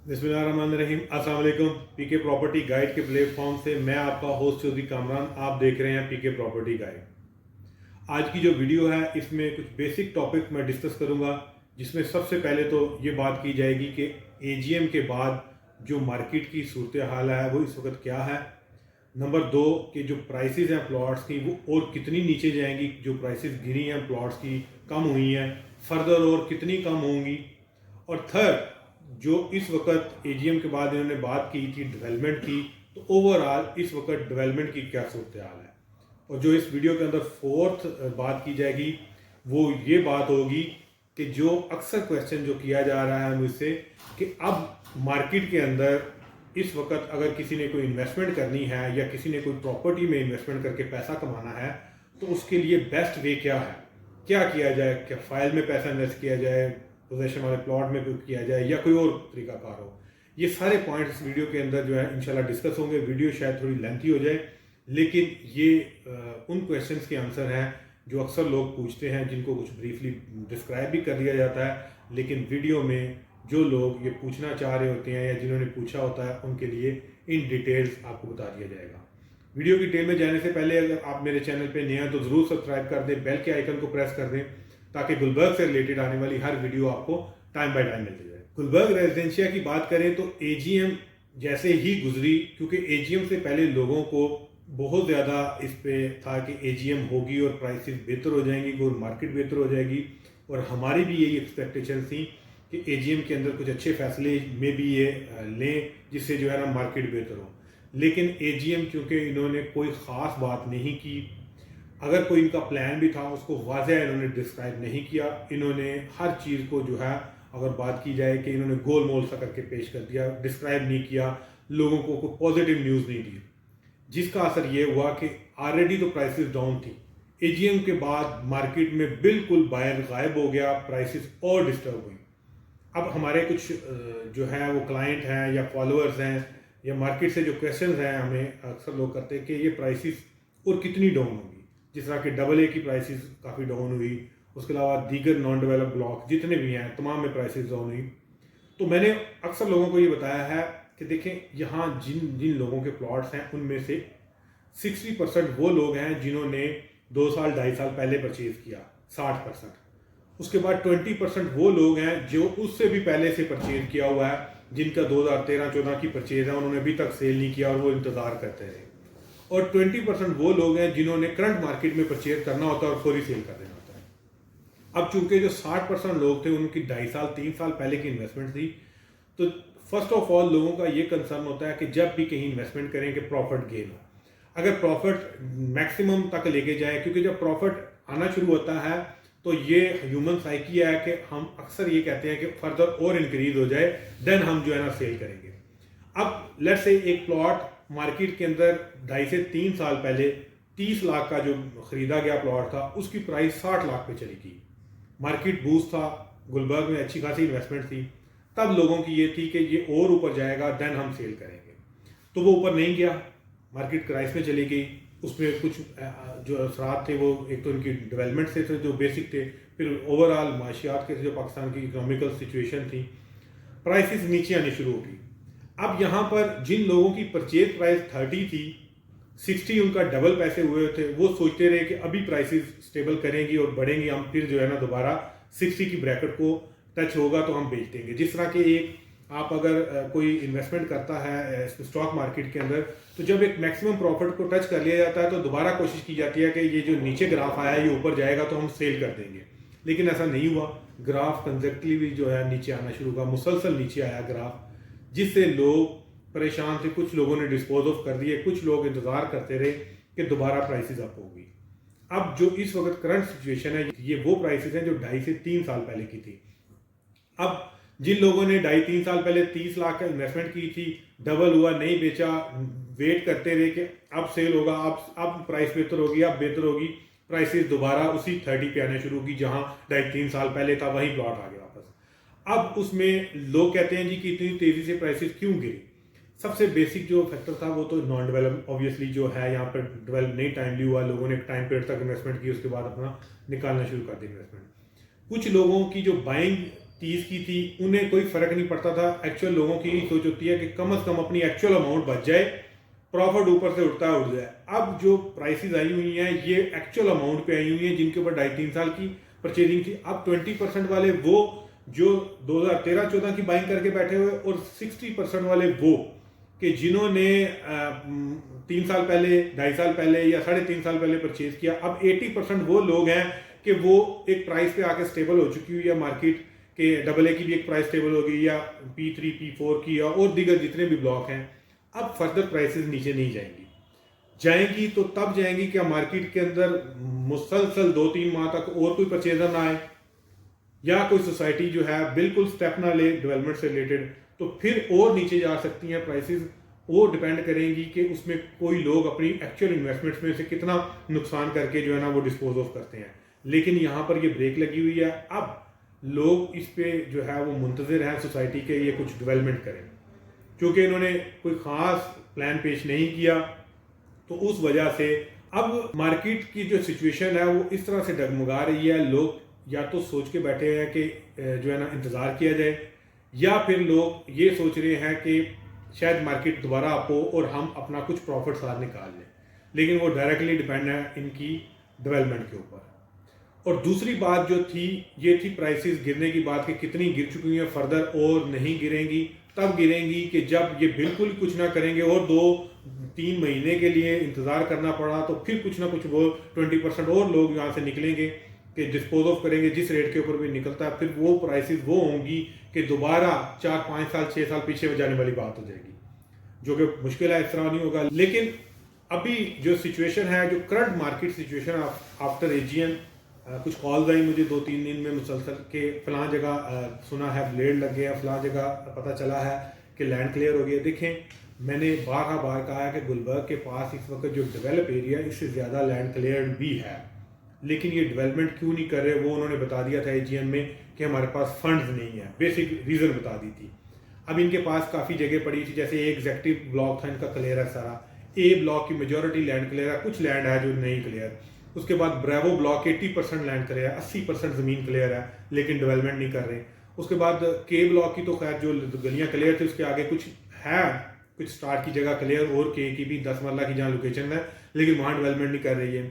बिस्मिल्लाहिर्रहमानिर्रहीम। अस्सलाम वालेकुम। पीके प्रॉपर्टी गाइड के प्लेटफॉर्म से मैं आपका होस्ट चौधरी कामरान, आप देख रहे हैं पीके प्रॉपर्टी गाइड। आज की जो वीडियो है इसमें कुछ बेसिक टॉपिक मैं डिस्कस करूंगा, जिसमें सबसे पहले तो ये बात की जाएगी कि एजीएम के बाद जो मार्केट की सूरत हाल है वो इस वक्त क्या है। नंबर दो कि जो प्राइसेस हैं प्लॉट्स की वो और कितनी नीचे जाएंगी, जो प्राइसेस गिरी हैं प्लॉट्स की कम हुई हैं, फर्दर और कितनी कम होंगी। और थर्ड, जो इस वक्त एजीएम के बाद इन्होंने बात की थी डेवलपमेंट की, तो ओवरऑल इस वक्त डेवलपमेंट की क्या सूरत हाल है। और जो इस वीडियो के अंदर फोर्थ बात की जाएगी वो ये बात होगी कि जो अक्सर क्वेश्चन जो किया जा रहा है मुझसे कि अब मार्केट के अंदर इस वक्त अगर किसी ने कोई इन्वेस्टमेंट करनी है या किसी ने कोई प्रॉपर्टी में इन्वेस्टमेंट करके पैसा कमाना है तो उसके लिए बेस्ट वे क्या है, क्या किया जाए, क्या फाइल में पैसा इन्वेस्ट किया जाए, पोजेशन वाले प्लॉट में किया जाए या कोई और तरीकाकार हो। ये सारे पॉइंट्स वीडियो के अंदर जो है इंशाल्लाह डिस्कस होंगे। वीडियो शायद थोड़ी लेंथी हो जाए, लेकिन ये उन क्वेश्चंस के आंसर हैं जो अक्सर लोग पूछते हैं, जिनको कुछ ब्रीफली डिस्क्राइब भी कर दिया जाता है, लेकिन वीडियो में जो लोग ये पूछना चाह रहे होते हैं या जिन्होंने पूछा होता है उनके लिए इन डिटेल्स आपको बता दिया जाएगा। वीडियो की डिटेल में जाने से पहले अगर आप मेरे चैनल पे नए हैं तो ज़रूर सब्सक्राइब कर दें, बेल के आइकन को प्रेस कर दें ताकि गुलबर्ग से रिलेटेड आने वाली हर वीडियो आपको टाइम बाय टाइम मिलती जाए। गुलबर्ग रेजिडेंशिया की बात करें तो एजीएम जैसे ही गुजरी, क्योंकि एजीएम से पहले लोगों को बहुत ज़्यादा इस पे था कि एजीएम होगी और प्राइसेस बेहतर हो जाएंगी और मार्केट बेहतर हो जाएगी, और हमारी भी यही एक्सपेक्टेशन थी कि एजीएम के अंदर कुछ अच्छे फैसले में भी ये लें जिससे जो है ना मार्केट बेहतर हो। लेकिन एजीएम चूँकि इन्होंने कोई ख़ास बात नहीं की, अगर कोई इनका प्लान भी था उसको वाज़ह इन्होंने डिस्क्राइब नहीं किया। इन्होंने हर चीज़ को जो है, अगर बात की जाए कि इन्होंने गोल मोल सा करके पेश कर दिया, डिस्क्राइब नहीं किया, लोगों को कोई पॉजिटिव न्यूज़ नहीं दी, जिसका असर ये हुआ कि ऑलरेडी तो प्राइसेस डाउन थी। एजीएम के बाद मार्केट में बिल्कुल बायर गायब हो गया, प्राइसेस और डिस्टर्ब हुई। अब हमारे कुछ जो है वो क्लाइंट हैं या फॉलोअर्स हैं या मार्केट से जो क्वेश्चन हैं हमें अक्सर लोग करते हैं कि ये प्राइसेस और कितनी डाउन होगी। जिस तरह के डबल ए की प्राइसेस काफ़ी डाउन हुई, उसके अलावा दीगर नॉन डेवलप ब्लॉक जितने भी हैं तमाम में प्राइसेस डाउन हुई। तो मैंने अक्सर लोगों को ये बताया है कि देखें, यहाँ जिन जिन लोगों के प्लॉट्स हैं उनमें से 60% वो लोग हैं जिन्होंने 2 साल 2.5 साल पहले परचेज़ किया, 60%। उसके बाद 20% वो लोग हैं जो उससे भी पहले से परचेज किया हुआ है, जिनका 2013-14 की परचेज है, उन्होंने अभी तक सेल नहीं किया और वो इंतज़ार करते रहे। और 20% वो लोग हैं जिन्होंने करंट मार्केट में परचेज करना होता है और फौरी सेल कर देना होता है। अब चूंकि जो 60% लोग थे उनकी 2.5 साल 3 साल पहले की इन्वेस्टमेंट थी, तो फर्स्ट ऑफ ऑल लोगों का ये कंसर्न होता है कि जब भी कहीं इन्वेस्टमेंट करें कि प्रॉफिट गेन हो, अगर प्रॉफिट मैक्सिमम तक लेके जाए, क्योंकि जब प्रॉफिट आना शुरू होता है तो ये ह्यूमन साइकी है कि हम अक्सर ये कहते हैं कि फर्दर और इंक्रीज हो जाए देन हम जो है ना सेल करेंगे। अब लेट्स से एक प्लॉट मार्केट के अंदर 2.5 से 3 साल पहले 30 लाख का जो खरीदा गया प्लॉट था उसकी प्राइस 60 लाख पे चली गई। मार्केट बूस्ट था, गुलबर्ग में अच्छी खासी इन्वेस्टमेंट थी, तब लोगों की ये थी कि ये और ऊपर जाएगा देन हम सेल करेंगे। तो वो ऊपर नहीं गया, मार्केट क्राइस में चली गई। उसमें कुछ जो असरात थे वो एक तो उनकी डेवलपमेंट से थे जो बेसिक थे, फिर ओवरऑल माशियात के जो पाकिस्तान की इकोनॉमिकल सिचुएशन थी, प्राइसेस नीचे आनी शुरू हो गई। अब यहाँ पर जिन लोगों की परचेज प्राइस 30 थी, 60 उनका डबल पैसे हुए थे, वो सोचते रहे कि अभी प्राइसेस स्टेबल करेंगी और बढ़ेंगी, हम फिर जो है ना दोबारा 60 की ब्रैकेट को टच होगा तो हम बेच देंगे। जिस तरह के एक आप अगर कोई इन्वेस्टमेंट करता है स्टॉक मार्केट के अंदर, तो जब एक मैक्सिमम प्रॉफिट को टच कर लिया जाता है तो दोबारा कोशिश की जाती है कि ये जो नीचे ग्राफ आया है ये ऊपर जाएगा तो हम सेल कर देंगे, लेकिन ऐसा नहीं हुआ। ग्राफ कंजक्टिवली जो है नीचे आना शुरू हुआ, मुसलसल नीचे आया ग्राफ, जिससे लोग परेशान थे। कुछ लोगों ने डिस्पोज ऑफ कर दिए, कुछ लोग इंतजार करते रहे कि दोबारा प्राइसेस अप होगी। अब जो इस वक्त करंट सिचुएशन है ये वो प्राइसेस हैं जो 2.5 से 3 साल पहले की थी। अब जिन लोगों ने 2.5-3 साल पहले 30 लाख का इन्वेस्टमेंट की थी, डबल हुआ, नहीं बेचा, वेट करते रहे कि अब सेल होगा, अब प्राइस बेहतर होगी, अब बेहतर होगी, प्राइसेस दोबारा उसी 30 पे आने शुरू की जहां 2.5-3 साल पहले था, वहीं प्लॉट आ गया वापस। अब उसमें लोग कहते हैं जी कि इतनी तेजी से प्राइसेस क्यों गिरी। सबसे बेसिक जो फैक्टर था वो तो नॉन डेवलप ऑब्वियसली जो है, यहाँ पर डेवलप नहीं टाइमली हुआ, लोगों ने टाइम पीरियड तक इन्वेस्टमेंट की, उसके बाद अपना निकालना शुरू कर दिया इन्वेस्टमेंट। कुछ लोगों की जो बाइंग 30 की थी, उन्हें कोई फ़र्क नहीं पड़ता था। एक्चुअल लोगों की यही सोच होती है कि कम से कम अपनी एक्चुअल अमाउंट बच जाए, प्रॉफिट ऊपर से उठता है उठ जाए। अब जो प्राइसेस आई हुई हैं ये एक्चुअल अमाउंट पे आई हुई हैं जिनके ऊपर 2.5-3 साल की परचेजिंग थी। अब 20% वाले वो जो 2013-14 की बाइंग करके बैठे हुए, और 60% वाले वो कि जिन्होंने 3 साल पहले, 2.5 साल पहले या 3.5 साल पहले परचेज किया। अब 80% वो लोग हैं कि वो एक प्राइस पे आके स्टेबल हो चुकी हुई है मार्केट के। AA की भी एक प्राइस स्टेबल हो गई, या P3 P4 की, और दीगर जितने भी ब्लॉक हैं। अब फर्दर प्राइसेस नीचे नहीं जाएंगी तो तब जाएंगी क्या मार्केट के अंदर मुसलसल 2-3 माह तक और कोई परचेजर ना आए, या कोई सोसाइटी जो है बिल्कुल स्टेप ना ले डेवलपमेंट से रिलेटेड, तो फिर और नीचे जा सकती हैं प्राइसेस। वो डिपेंड करेंगी कि उसमें कोई लोग अपनी एक्चुअल इन्वेस्टमेंट्स में से कितना नुकसान करके जो है ना वो डिस्पोज ऑफ करते हैं। लेकिन यहाँ पर ये ब्रेक लगी हुई है। अब लोग इस पे जो है वो मुंतज़िर हैं सोसाइटी के ये कुछ डेवलपमेंट करें, क्योंकि इन्होंने कोई ख़ास प्लान पेश नहीं किया। तो उस वजह से अब मार्केट की जो सिचुएशन है वो इस तरह से डगमगा रही है। लोग या तो सोच के बैठे हैं कि जो है ना इंतज़ार किया जाए, या फिर लोग ये सोच रहे हैं कि शायद मार्केट दोबारा अप हो और हम अपना कुछ प्रॉफिट साथ निकाल लें। लेकिन वो डायरेक्टली डिपेंड है इनकी डेवलपमेंट के ऊपर। और दूसरी बात जो थी ये थी प्राइसेस गिरने की बात, कि कितनी गिर चुकी हैं, फर्दर और नहीं गिरेंगी। तब गिरेंगी कि जब ये बिल्कुल कुछ ना करेंगे और 2-3 महीने के लिए इंतज़ार करना पड़ा, तो फिर कुछ ना कुछ वो 20% और लोग यहाँ से निकलेंगे कि डिस्पोज ऑफ करेंगे जिस रेट के ऊपर भी निकलता है। फिर वो प्राइसेस वो होंगी कि दोबारा 4-5 साल 6 साल पीछे जाने वाली बात हो जाएगी, जो कि मुश्किल है, इस तरह नहीं होगा। लेकिन अभी जो सिचुएशन है, जो current market situation after AGM, कुछ कॉल्स आई मुझे 2-3 दिन में मुसलसल के फलां जगह सुना है ब्लेड लग गया, फलां जगह पता चला है कि लैंड क्लियर हो गया। देखें, मैंने बार बार कहा है कि गुलबर्ग के पास इस वक्त जो डेवलप एरिया इससे ज़्यादा लैंड क्लियर भी है, लेकिन ये डेवलपमेंट क्यों नहीं कर रहे वो उन्होंने बता दिया था AGM में कि हमारे पास फंड्स नहीं है। बेसिक रीज़न बता दी थी। अब इनके पास काफ़ी जगह पड़ी थी, जैसे एग्जेक्टिव ब्लॉक था इनका क्लियर है सारा, A ब्लॉक की मेजॉरिटी लैंड क्लियर है, कुछ लैंड है जो नहीं क्लियर। उसके बाद ब्रेवो ब्लॉक 80% लैंड क्लियर है, 80% ज़मीन क्लियर है, लेकिन डेवलपमेंट नहीं कर रहे। उसके बाद K ब्लॉक की तो खैर जो गलियाँ क्लियर थी, उसके आगे कुछ है, कुछ स्टार्ट की जगह क्लियर, और K की भी 10 मरला की जहाँ लोकेशन है, लेकिन वहाँ डेवलपमेंट नहीं कर रही है।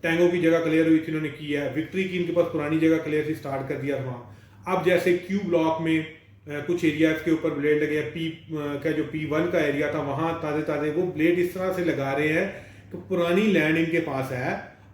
टैंगो की जगह क्लियर हुई थी, उन्होंने की है। विक्ट्री की इनके पास पुरानी जगह क्लियर थी, स्टार्ट कर दिया वहाँ। अब जैसे Q ब्लॉक में कुछ एरियाज के ऊपर ब्लेड लगे हैं, का जो P1 का एरिया था वहाँ ताज़े वो ब्लेड इस तरह से लगा रहे हैं कि पुरानी लैंड इनके पास है।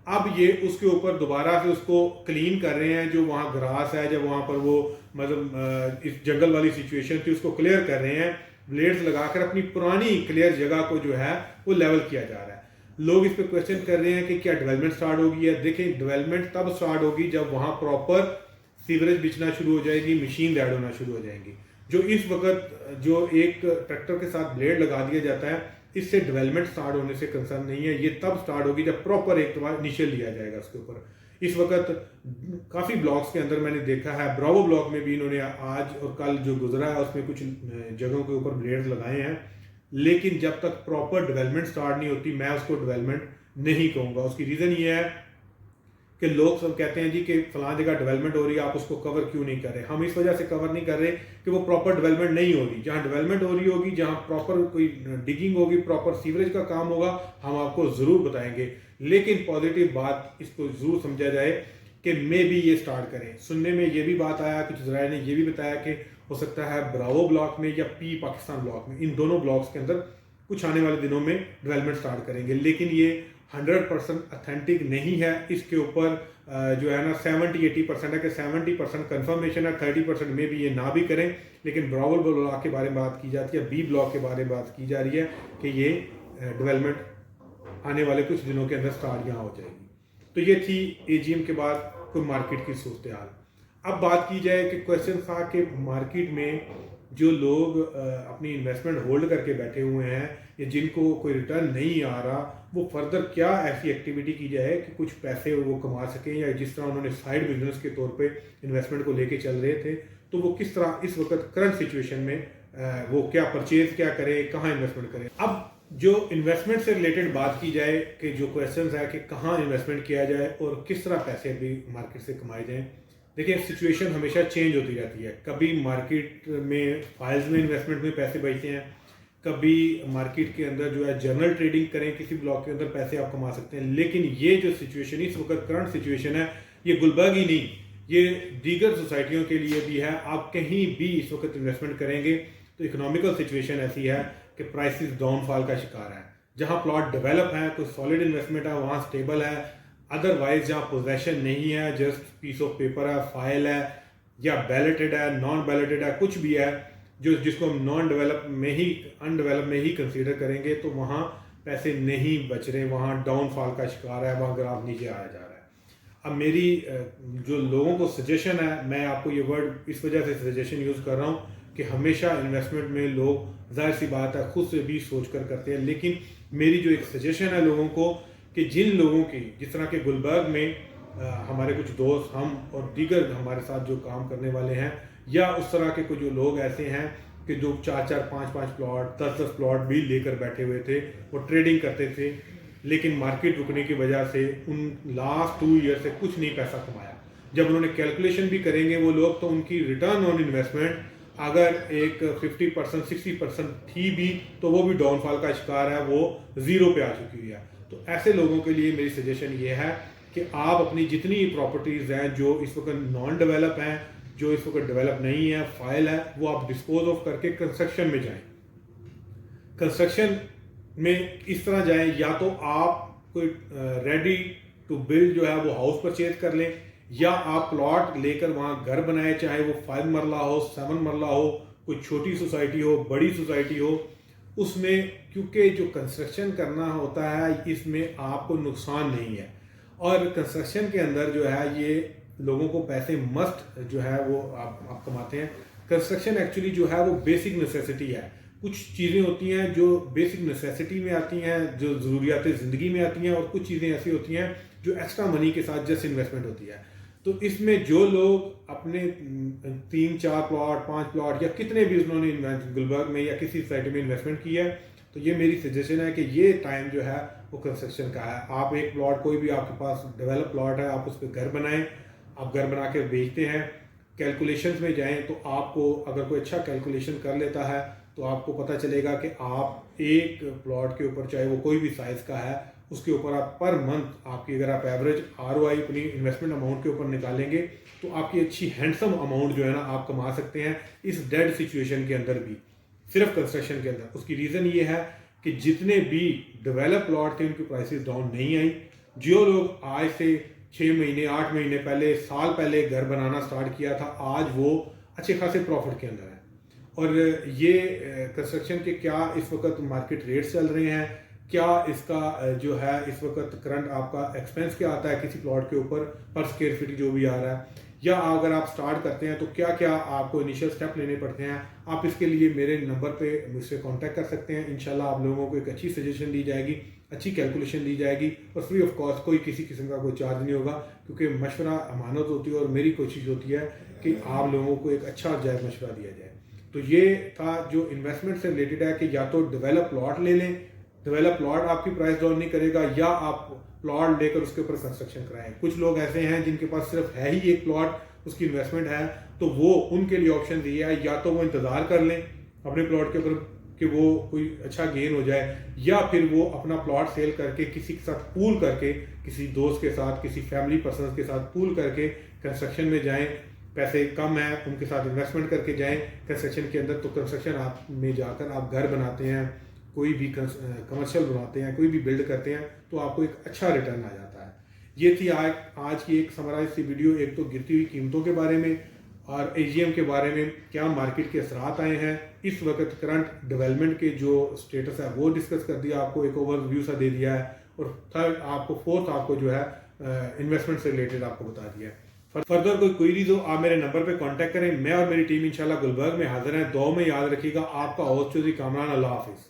अब ये उसके ऊपर दोबारा से उसको क्लीन कर रहे हैं, जो वहाँ ग्रास है, जब वहाँ पर वो मतलब इस जंगल वाली सिचुएशन थी उसको क्लियर कर रहे हैं, ब्लेड्स लगाकर अपनी पुरानी क्लियर जगह को जो है वो लेवल किया जा रहा है। लोग इस पे क्वेश्चन कर रहे हैं कि क्या डेवलपमेंट स्टार्ट होगी है। देखिए, डेवलपमेंट तब स्टार्ट होगी जब वहाँ प्रॉपर सीवरेज बिछना शुरू हो जाएगी, मशीन ऐड होना शुरू हो जाएंगी। जो इस वक्त जो एक ट्रैक्टर के साथ ब्लेड लगा दिया जाता है, इससे डेवलपमेंट स्टार्ट होने से कंसर्न नहीं है। ये तब स्टार्ट होगी जब प्रॉपर एक इनिशियल लिया जाएगा उसके ऊपर। इस वक्त काफ़ी ब्लॉक्स के अंदर मैंने देखा है, ब्रावो ब्लॉक में भी इन्होंने आज और कल जो गुजरा है उसमें कुछ जगहों के ऊपर ब्लेड्स लगाए हैं, लेकिन जब तक प्रॉपर डेवलपमेंट स्टार्ट नहीं होती मैं उसको डेवलपमेंट नहीं कहूँगा। उसकी रीज़न ये है कि लोग सब कहते हैं जी कि फलां जगह डेवलपमेंट हो रही है, आप उसको कवर क्यों नहीं कर रहे। हम इस वजह से कवर नहीं कर रहे कि वो प्रॉपर डेवलपमेंट नहीं हो रही। जहाँ डेवलपमेंट हो रही होगी, जहाँ प्रॉपर कोई डिगिंग होगी, प्रॉपर सीवरेज का काम होगा, हम आपको ज़रूर बताएंगे। लेकिन पॉजिटिव बात इसको ज़रूर समझा जाए कि मे भी ये स्टार्ट करें। सुनने में ये भी बात आया, कुछ ज़राए ने ये भी बताया कि हो सकता है ब्रावो ब्लॉक में या P पाकिस्तान ब्लॉक में, इन दोनों ब्लॉक्स के अंदर कुछ आने वाले दिनों में डेवलपमेंट स्टार्ट करेंगे। लेकिन ये 100% ऑथेंटिक नहीं है। इसके ऊपर जो है ना 70-80% है कि 70% कन्फर्मेशन है, 30% में भी ये ना भी करें। लेकिन ब्रावो ब्लॉक के बारे में बात की जाती है, B ब्लॉक के बारे में बात की जा रही है कि ये डेवलपमेंट आने वाले कुछ दिनों के अंदर स्टार्ट यहाँ हो जाएगी। तो ये थी AGM के बाद कोई मार्केट की सूरत हाल। अब बात की जाए कि क्वेश्चन था कि मार्केट में जो लोग अपनी इन्वेस्टमेंट होल्ड करके बैठे हुए हैं या जिनको कोई रिटर्न नहीं आ रहा, वो फर्दर क्या ऐसी एक्टिविटी की जाए कि कुछ पैसे वो कमा सकें, या जिस तरह उन्होंने साइड बिजनेस के तौर पे इन्वेस्टमेंट को लेके चल रहे थे, तो वो किस तरह इस वक्त करंट सिचुएशन में वो क्या परचेज क्या करें, कहाँ इन्वेस्टमेंट करें। अब जो इन्वेस्टमेंट से रिलेटेड बात की जाए कि जो क्वेश्चन है कि कहाँ इन्वेस्टमेंट किया जाए और किस तरह पैसे भी मार्केट से कमाए जाएँ, देखिए सिचुएशन हमेशा चेंज होती रहती है। कभी मार्केट में फाइल्स में इन्वेस्टमेंट में पैसे बचते हैं, कभी मार्केट के अंदर जो है जनरल ट्रेडिंग करें किसी ब्लॉक के अंदर पैसे आप कमा सकते हैं। लेकिन ये जो सिचुएशन इस वक्त करंट सिचुएशन है, ये गुलबर्ग ही नहीं, ये दीगर सोसाइटियों के लिए भी है। आप कहीं भी इस वक्त इन्वेस्टमेंट करेंगे तो इकोनॉमिकल सिचुएशन ऐसी है कि प्राइसेस डाउनफॉल का शिकार है। जहां प्लॉट डेवलप है, कोई सॉलिड इन्वेस्टमेंट है, वहां स्टेबल है। अदरवाइज जहाँ पोजेशन नहीं है, जस्ट पीस ऑफ पेपर है, फाइल है, या बैलेटेड है, नॉन बैलेटेड है, कुछ भी है जो जिसको हम नॉन डेवलप में ही अनडेवलप में ही कंसीडर करेंगे, तो वहाँ पैसे नहीं बच रहे, वहाँ डाउनफॉल का शिकार है, वहाँ ग्राफ नीचे आया जा रहा है। अब मेरी जो लोगों को सजेशन है, मैं आपको ये वर्ड इस वजह से सजेशन यूज़ कर रहा हूँ कि हमेशा इन्वेस्टमेंट में लोग जाहिर सी बात है खुद से भी सोच कर करते हैं, लेकिन मेरी जो एक सजेशन है लोगों को कि जिन लोगों की जिस तरह के गुलबर्ग में हमारे कुछ दोस्त, हम और दीगर हमारे साथ जो काम करने वाले हैं, या उस तरह के कुछ जो लोग ऐसे हैं कि जो 4-4, 5-5 प्लॉट, 10-10 प्लॉट भी लेकर बैठे हुए थे, वो ट्रेडिंग करते थे, लेकिन मार्केट रुकने की वजह से उन लास्ट 2 ईयर से कुछ नहीं पैसा कमाया। जब उन्होंने कैलकुलेशन भी करेंगे वो लोग, तो उनकी रिटर्न ऑन इन्वेस्टमेंट अगर एक 50%, 60% थी भी, तो वो भी डाउनफॉल का शिकार है, वो ज़ीरो पे आ चुकी है। तो ऐसे लोगों के लिए मेरी सजेशन ये है कि आप अपनी जितनी प्रॉपर्टीज़ हैं जो इस वक्त नॉन डेवलप हैं, जो इस वक्त डेवलप नहीं है, फाइल है, वो आप डिस्पोज ऑफ करके कंस्ट्रक्शन में जाएं। कंस्ट्रक्शन में इस तरह जाएं, या तो आप कोई रेडी टू बिल्ड जो है वो हाउस परचेज कर लें, या आप प्लॉट लेकर वहाँ घर बनाए, चाहे वो 5 मरला हो, 7 मरला हो, कोई छोटी सोसाइटी हो, बड़ी सोसाइटी हो। उसमें क्योंकि जो कंस्ट्रक्शन करना होता है इसमें आपको नुकसान नहीं है, और कंस्ट्रक्शन के अंदर जो है ये लोगों को पैसे मस्ट जो है वो आप कमाते हैं। कंस्ट्रक्शन एक्चुअली जो है वो बेसिक नेसेसिटी है। कुछ चीज़ें होती हैं जो बेसिक नेसेसिटी में आती हैं, जो ज़रूरियात ज़िंदगी में आती हैं, और कुछ चीज़ें ऐसी होती हैं जो एक्स्ट्रा मनी के साथ जस्ट इन्वेस्टमेंट होती है। तो इसमें जो लोग अपने 3-4 प्लॉट, 5 प्लॉट, या कितने भी उन्होंने गुलबर्ग में या किसी सोसाइटी में इन्वेस्टमेंट किया है, तो ये मेरी सजेशन है कि ये टाइम जो है वो कंस्ट्रक्शन का है। आप एक प्लॉट, कोई भी आपके पास डेवलप प्लॉट है, आप उस पर घर बनाएं, आप घर बना के बेचते हैं, कैलकुलेशंस में जाएं, तो आपको अगर कोई अच्छा कैलकुलेशन कर लेता है तो आपको पता चलेगा कि आप एक प्लॉट के ऊपर, चाहे वो कोई भी साइज़ का है, उसके ऊपर आप पर मंथ आपकी अगर आप एवरेज ROI अपनी इन्वेस्टमेंट अमाउंट के ऊपर निकालेंगे तो आपकी अच्छी हैंडसम अमाउंट जो है ना आप कमा सकते हैं इस डेड सिचुएशन के अंदर भी, सिर्फ कंस्ट्रक्शन के अंदर। उसकी रीज़न ये है कि जितने भी डेवलप प्लॉट थे उनकी प्राइसेस डाउन नहीं आई। जो लोग आज से 6 महीने, 8 महीने पहले, साल पहले घर बनाना स्टार्ट किया था, आज वो अच्छे खासे प्रॉफिट के अंदर है। और ये कंस्ट्रक्शन के क्या इस वक्त मार्केट रेट्स चल रहे हैं, क्या इसका जो है इस वक्त करंट आपका एक्सपेंस क्या आता है किसी प्लॉट के ऊपर पर स्क्वायर फीट जो भी आ रहा है, या अगर आप स्टार्ट करते हैं तो क्या क्या आपको इनिशियल स्टेप लेने पड़ते हैं, आप इसके लिए मेरे नंबर पे मुझसे कांटेक्ट कर सकते हैं। इंशाल्लाह आप लोगों को एक अच्छी सजेशन दी जाएगी, अच्छी कैलकुलेशन दी जाएगी, और फ्री ऑफ कॉस्ट, कोई किसी किस्म का कोई चार्ज नहीं होगा, क्योंकि मशवरा अमानत होती है और मेरी कोशिश होती है कि आप लोगों को एक अच्छा और जायज़ मशवरा दिया जाए। तो ये था जो इन्वेस्टमेंट से रिलेटेड है कि या तो डेवलप प्लॉट ले लें, डेवलप प्लॉट आपकी प्राइस डाउन नहीं करेगा, या आप प्लॉट लेकर उसके ऊपर कंस्ट्रक्शन कराएं। कुछ लोग ऐसे हैं जिनके पास सिर्फ है ही एक प्लॉट, उसकी इन्वेस्टमेंट है, तो वो उनके लिए ऑप्शन ये है, या तो वो इंतज़ार कर लें अपने प्लॉट के ऊपर कि वो कोई अच्छा गेन हो जाए, या फिर वो अपना प्लॉट सेल करके किसी के साथ पूल करके, किसी दोस्त के साथ, किसी फैमिली पर्सन के साथ पूल करके कंस्ट्रक्शन में जाएं। पैसे कम है उनके साथ इन्वेस्टमेंट करके जाएं कंस्ट्रक्शन के अंदर। तो कंस्ट्रक्शन आप में जाकर आप घर बनाते हैं, कोई भी कमर्शियल बनाते हैं, कोई भी बिल्ड करते हैं, तो आपको एक अच्छा रिटर्न आ जाता है। ये थी आज की एक समराइज सी वीडियो। एक तो गिरती हुई कीमतों के बारे में और AGM के बारे में क्या मार्केट के असरात आए हैं, इस वक्त करंट डेवलपमेंट के जो स्टेटस है वो डिस्कस कर दिया, आपको एक ओवरव्यू सा दे दिया है, और फोर्थ आपको जो है इन्वेस्टमेंट से रिलेटेड आपको बता दिया है। फर्दर कोई क्वेरीज हो आप मेरे नंबर पे कांटेक्ट करें। मैं और मेरी टीम इंशाल्लाह गुलबर्ग में हाजिर हैं। दुआ में याद रखिएगा। आपका होस्ट चौधरी कामरान। अल्लाह हाफिज़।